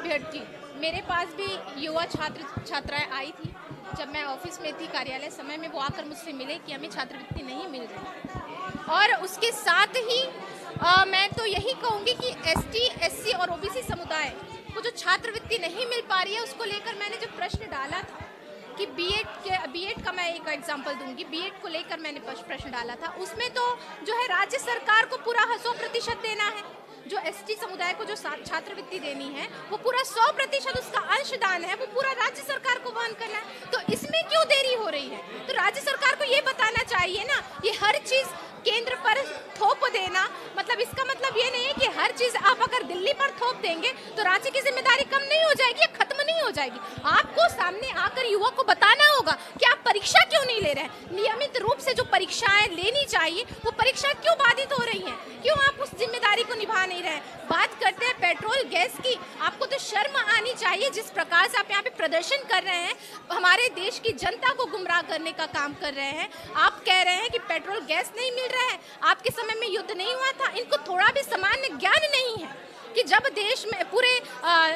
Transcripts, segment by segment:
अभ्यर्थी मेरे पास भी युवा छात्र छात्राएं आई थी। जब मैं ऑफिस में थी कार्यालय समय में, वो आकर मुझसे मिले कि हमें छात्रवृत्ति नहीं मिल रही। और उसके साथ ही मैं तो यही कहूँगी कि एसटी, एससी और ओबीसी समुदाय को जो छात्रवृत्ति नहीं मिल पा रही है, उसको लेकर मैंने जो प्रश्न डाला था कि बीएड का मैं एक एग्जांपल दूंगी। बीएड को लेकर मैंने प्रश्न डाला था, उसमें तो जो है राज्य सरकार को पूरा 100% देना है। जो एसटी समुदाय को जो छात्रवृत्ति देनी है, वो पूरा 100% उसका अंशदान है, वो पूरा राज्य सरकार को वहन करना है। तो इसमें क्यों देरी हो रही है? तो राज्य सरकार को ये बताना चाहिए ना। ये हर चीज केंद्र पर थोप देना, मतलब इसका मतलब ये नहीं है कि हर चीज आप अगर दिल्ली पर थोप देंगे तो राज्य की जिम्मेदारी कम नहीं हो जाएगी या खत्म नहीं हो जाएगी। आपको सामने आकर युवा को बताना होगा कि आप परीक्षा क्यों नहीं ले रहे हैं। नियमित रूप से जो परीक्षाएं लेनी चाहिए, वो परीक्षा क्यों बाधित हो रही हैं? क्यों आप उस जिम्मेदारी को निभा नहीं रहे? बात करते हैं पेट्रोल गैस की, आपको तो शर्म आनी चाहिए जिस प्रकार से आप यहाँ पे प्रदर्शन कर रहे हैं, हमारे देश की जनता को गुमराह करने का काम कर रहे हैं। आप कह रहे हैं कि पेट्रोल गैस नहीं मिल रहा है, आपके समय में युद्ध नहीं हुआ था। इनको थोड़ा भी सामान्य ज्ञान नहीं है कि जब देश में पूरे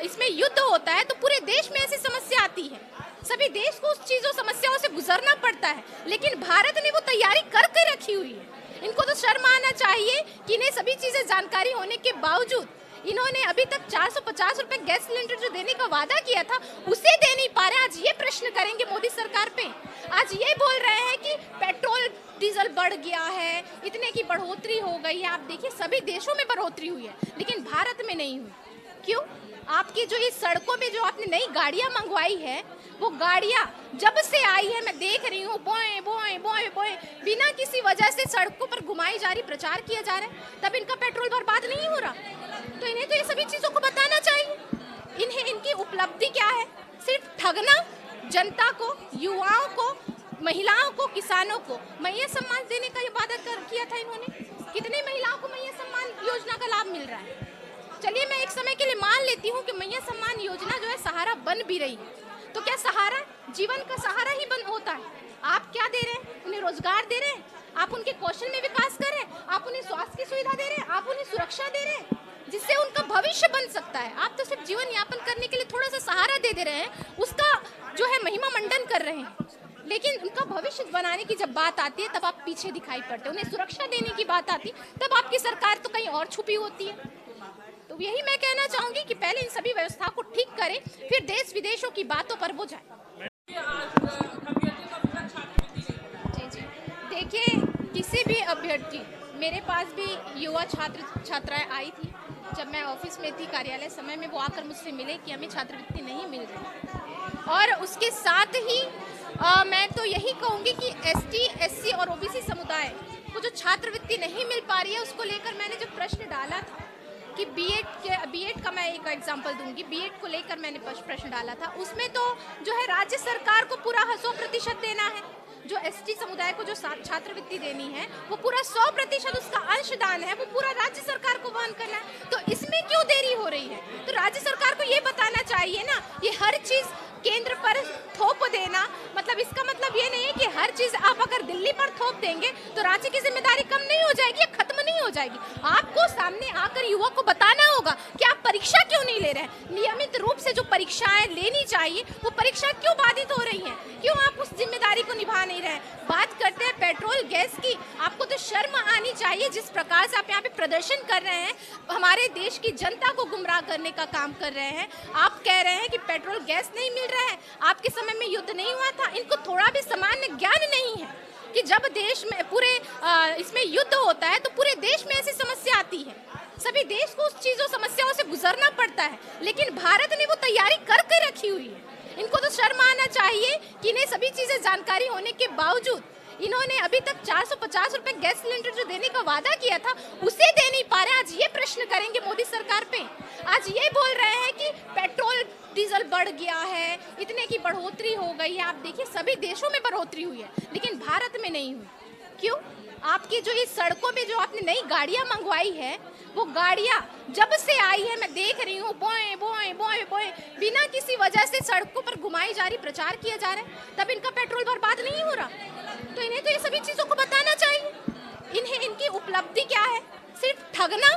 इसमें युद्ध होता है तो पूरे देश में ऐसी समस्या आती है। सभी देश को उस चीजों समस्याओं से गुजरना पड़ता है, लेकिन भारत ने वो तैयारी करके रखी हुई है। इनको तो शर्म आना चाहिए कि इन्हें सभी चीजें जानकारी होने के बावजूद इन्होंने अभी तक 450 रुपए गैस सिलेंडर जो देने का वादा किया था, उसे दे नहीं पा रहे। आज ये प्रश्न करेंगे मोदी सरकार पे। आज ये बोल रहे हैं कि पेट्रोल डीजल बढ़ गया है, इतने की बढ़ोतरी हो गई है। आप देखिए सभी देशों में बढ़ोतरी हुई है, लेकिन भारत में नहीं हुई। क्यों? आपकी जो ये सड़कों में जो आपने नई गाड़ियां मंगवाई है, वो गाड़ियां जब से आई है मैं देख रही हूँ बोए बोए बोए बोए बिना किसी वजह से सड़कों पर घुमाई जा रही, प्रचार किया जा रहा है, तब इनका पेट्रोल बर्बाद नहीं हो रहा। तो इन्हें तो ये सभी चीजों को बताना चाहिए। इन्हें इनकी उपलब्धि क्या है? सिर्फ ठगना, जनता को, युवाओं को, महिलाओं को, किसानों को मैया सम्मान देने का ये वादा किया था इन्होंने। कितनी महिलाओं को मैया सम्मान योजना का लाभ मिल रहा है? चलिए मैं एक समय के लिए मान लेती हूँ कि मैया सम्मान योजना जो है सहारा बन भी रही है, तो क्या सहारा जीवन का सहारा ही बन होता है? आप क्या दे रहे हैं? उन्हें रोजगार दे रहे हैं, आप उनके कौशल में विकास कर रहे हैं, आप उन्हें स्वास्थ्य की सुविधा दे रहे हैं, आप उन्हें सुरक्षा दे रहे हैं जिससे उनका भविष्य बन सकता है। आप तो सिर्फ जीवन यापन करने के लिए थोड़ा सा सहारा दे रहे हैं, उसका जो है महिमा मंडन कर रहे हैं, लेकिन उनका भविष्य बनाने की जब बात आती है तब आप पीछे दिखाई पड़ते हैं। उन्हें सुरक्षा देने की बात आती है तब आपकी सरकार तो कहीं और छुपी होती है। तो यही मैं कहना चाहूंगी कि पहले इन सभी व्यवस्था को ठीक करें, फिर देश विदेशों की बातों पर वो जाए। जी, देखिए किसी भी अभ्यर्थी, मेरे पास भी युवा छात्र छात्राएं आई थी। जब मैं ऑफिस में थी कार्यालय समय में, वो आकर मुझसे मिले कि हमें छात्रवृत्ति नहीं मिल रही। और उसके साथ ही मैं तो यही कहूँगी कि एसटी, एससी और ओबीसी समुदाय को जो छात्रवृत्ति नहीं मिल पा रही है, उसको लेकर मैंने जो प्रश्न डाला था कि बीएड का मैं एक एग्जांपल दूंगी। बीएड को लेकर मैंने प्रश्न डाला था, उसमें तो जो है राज्य सरकार को पूरा 100% देना है। जो एसटी समुदाय को जो छात्रवृत्ति देनी है, वो पूरा 100% उसका अंशदान है, वो पूरा राज्य सरकार को वहन करना है। तो इसमें क्यों देरी हो रही है? तो राज्य सरकार को ये बताना चाहिए ना। ये हर चीज केंद्र पर थोप देना, मतलब इसका मतलब ये नहीं है कि हर चीज आप अगर दिल्ली पर थोप देंगे तो राज्य की जिम्मेदारी कम नहीं हो जाएगी या खत्म नहीं हो जाएगी। आपको सामने आकर युवा को बताना होगा कि आप परीक्षा क्यों नहीं ले रहे हैं। नियमित रूप से जो परीक्षाएं लेनी चाहिए, वो परीक्षा क्यों बाधित हो रही है? क्यों आप उस जिम्मेदारी को निभा नहीं रहे? बात करते हैं पेट्रोल गैस की, आपको तो शर्म आनी चाहिए जिस प्रकार से आप यहाँ पे प्रदर्शन कर रहे हैं, हमारे देश की जनता को गुमराह करने का काम कर रहे हैं। आप कह रहे हैं कि पेट्रोल गैस नहीं मिल रहा है, आपके समय में युद्ध नहीं हुआ था। इनको थोड़ा भी सामान्य ज्ञान नहीं है कि जब देश में पूरे इसमें युद्ध होता है तो पूरे देश में ऐसी समस्या आती है। सभी देश को उस चीजों समस्याओं से गुजरना पड़ता है, लेकिन भारत ने वो तैयारी करके रखी हुई है। इनको तो शर्म आना चाहिए कि इन्हें सभी चीजें जानकारी होने के बावजूद इन्होंने अभी तक 450 रुपए गैस सिलेंडर जो देने का वादा किया था, उसे दे नहीं पा रहे। आज ये प्रश्न करेंगे मोदी सरकार पे। आज ये बोल रहे हैं कि पेट्रोल डीजल बढ़ गया है, इतने की बढ़ोतरी हो गई है। आप देखिए सभी देशों में बढ़ोतरी हुई है, लेकिन भारत में नहीं हुई। क्यों? आपकी जो ये सड़कों में जो आपने नई गाड़ियां मंगवाई है, वो गाड़ियां जब से आई है मैं देख रही हूँ बोए बोए बोए बोए बिना किसी वजह से सड़कों पर घुमाई जा रही, प्रचार किया जा रहा है, तब इनका पेट्रोल बर्बाद नहीं हो रहा। तो इन्हें तो ये सभी चीजों को बताना चाहिए। इन्हें इनकी उपलब्धि क्या है? सिर्फ ठगना,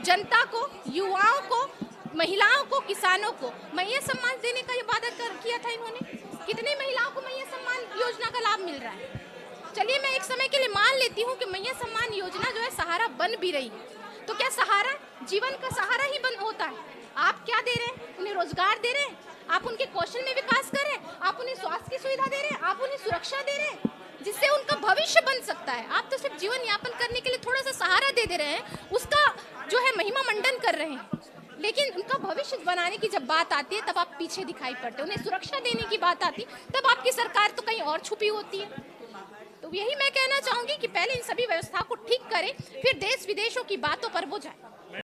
जनता को, युवाओं को, महिलाओं को, किसानों को मैया सम्मान देने का ये वादा किया था इन्होंने। कितनी महिलाओं को मैया सम्मान योजना का लाभ मिल रहा है? चलिए मैं एक समय के लिए मान लेती हूँ कि मैया सम्मान योजना जो है सहारा बन भी रही है, तो क्या सहारा जीवन का सहारा ही बन होता है? आप क्या दे रहे हैं? उन्हें रोजगार दे रहे हैं, आप उनके कौशल में विकास कर रहे हैं, आप उन्हें स्वास्थ्य की सुविधा दे रहे हैं, आप उन्हें सुरक्षा दे रहे हैं जिससे उनका भविष्य बन सकता है। आप तो सिर्फ जीवन यापन करने के लिए थोड़ा सा सहारा दे रहे हैं, उसका जो है महिमा मंडन कर रहे हैं, लेकिन उनका भविष्य बनाने की जब बात आती है तब आप पीछे दिखाई पड़ते हैं। उन्हें सुरक्षा देने की बात आती तब आपकी सरकार तो कहीं और छुपी होती है। तो यही मैं कहना चाहूंगी कि पहले इन सभी व्यवस्था को ठीक करें, फिर देश विदेशों की बातों पर वो जाए।